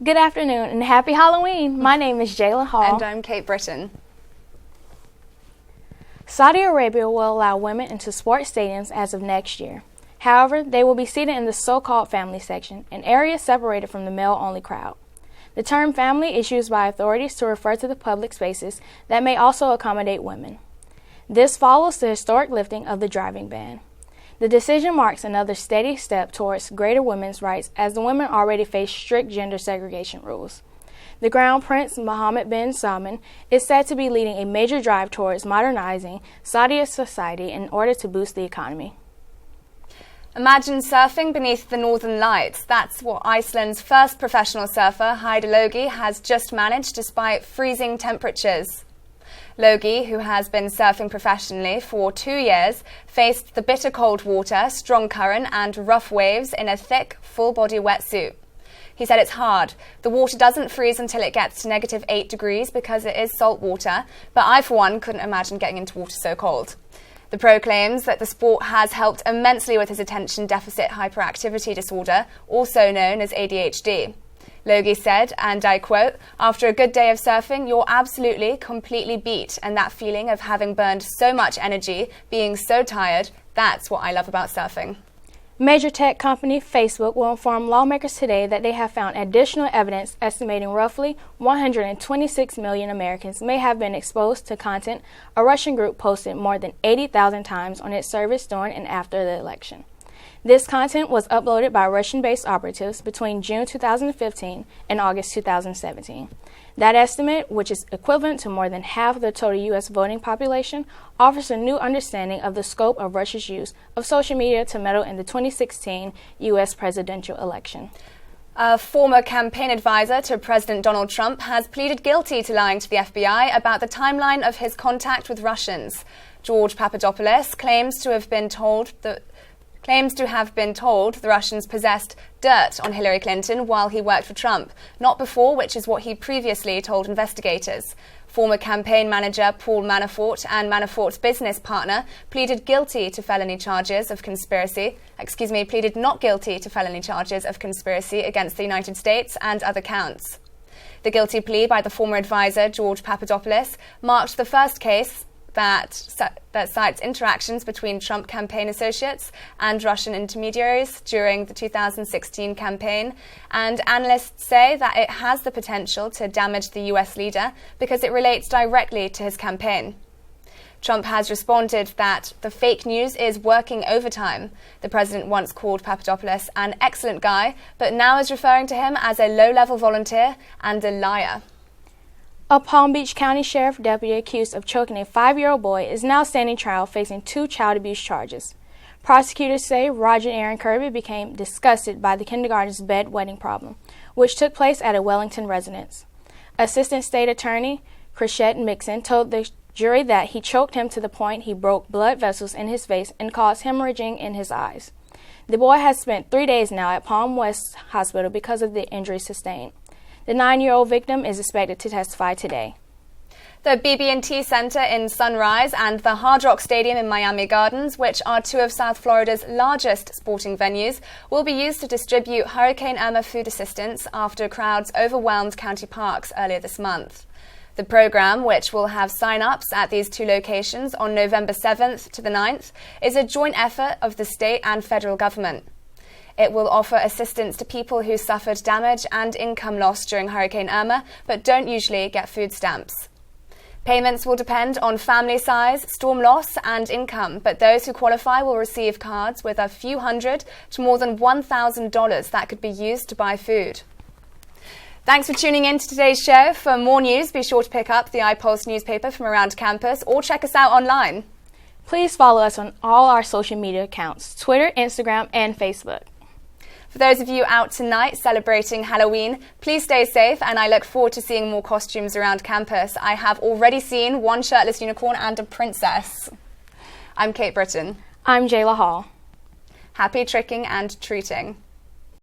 Good afternoon and happy Halloween. My name is Jayla Hall. And I'm Britten. Saudi Arabia will allow women into sports stadiums as of next year. However, they will be seated in the so-called family section, an area separated from the male-only crowd. The term family is used by authorities to refer to the public spaces that may also accommodate women. This follows the historic lifting of the driving ban. The decision marks another steady step towards greater women's rights as the women already face strict gender segregation rules. The Crown Prince Mohammed bin Salman is said to be leading a major drive towards modernizing Saudi society in order to boost the economy. Imagine surfing beneath the northern lights. That's what Iceland's first professional surfer, Heide Logi, has just managed despite freezing temperatures. Logi, who has been surfing professionally for 2 years, faced the bitter cold water, strong current and rough waves in a thick, full-body wetsuit. He said it's hard. The water doesn't freeze until it gets to -8 degrees because it is salt water, but I, for one, couldn't imagine getting into water so cold. The pro claims that the sport has helped immensely with his attention deficit hyperactivity disorder, also known as ADHD. Logi said, and I quote, "After a good day of surfing, you're absolutely, completely beat, and that feeling of having burned so much energy, being so tired, that's what I love about surfing." Major tech company Facebook will inform lawmakers today that they have found additional evidence estimating roughly 126 million Americans may have been exposed to content a Russian group posted more than 80,000 times on its service during and after the election. This content was uploaded by Russian-based operatives between June 2015 and August 2017. That estimate, which is equivalent to more than half of the total U.S. voting population, offers a new understanding of the scope of Russia's use of social media to meddle in the 2016 U.S. presidential election. A former campaign advisor to President Donald Trump has pleaded guilty to lying to the FBI about the timeline of his contact with Russians. George Papadopoulos claims to have been told the Russians possessed dirt on Hillary Clinton while he worked for Trump, not before, which is what he previously told investigators. Former campaign manager Paul Manafort and Manafort's business partner pleaded not guilty to felony charges of conspiracy against the United States and other counts. The guilty plea by the former advisor, George Papadopoulos, marked the first case that cites interactions between Trump campaign associates and Russian intermediaries during the 2016 campaign, and analysts say that it has the potential to damage the US leader because it relates directly to his campaign. Trump has responded that the fake news is working overtime. The president once called Papadopoulos an excellent guy, but now is referring to him as a low-level volunteer and a liar. A Palm Beach County Sheriff deputy accused of choking a 5-year-old boy is now standing trial facing 2 child abuse charges. Prosecutors say Roger Aaron Kirby became disgusted by the kindergarten's bedwetting problem, which took place at a Wellington residence. Assistant State Attorney Chrisette Mixon told the jury that he choked him to the point he broke blood vessels in his face and caused hemorrhaging in his eyes. The boy has spent 3 days now at Palm West Hospital because of the injuries sustained. The 9-year-old victim is expected to testify today. The BB&T Center in Sunrise and the Hard Rock Stadium in Miami Gardens, which are 2 of South Florida's largest sporting venues, will be used to distribute Hurricane Irma food assistance after crowds overwhelmed county parks earlier this month. The program, which will have sign-ups at these 2 locations on November 7th to the 9th, is a joint effort of the state and federal government. It will offer assistance to people who suffered damage and income loss during Hurricane Irma, but don't usually get food stamps. Payments will depend on family size, storm loss, and income, but those who qualify will receive cards with a few hundred to more than $1,000 that could be used to buy food. Thanks for tuning in to today's show. For more news, be sure to pick up the iPulse newspaper from around campus or check us out online. Please follow us on all our social media accounts, Twitter, Instagram, and Facebook. For those of you out tonight celebrating Halloween, please stay safe, and I look forward to seeing more costumes around campus. I have already seen 1 shirtless unicorn and a princess. I'm Britten. I'm Jayla Hall. Happy tricking and treating.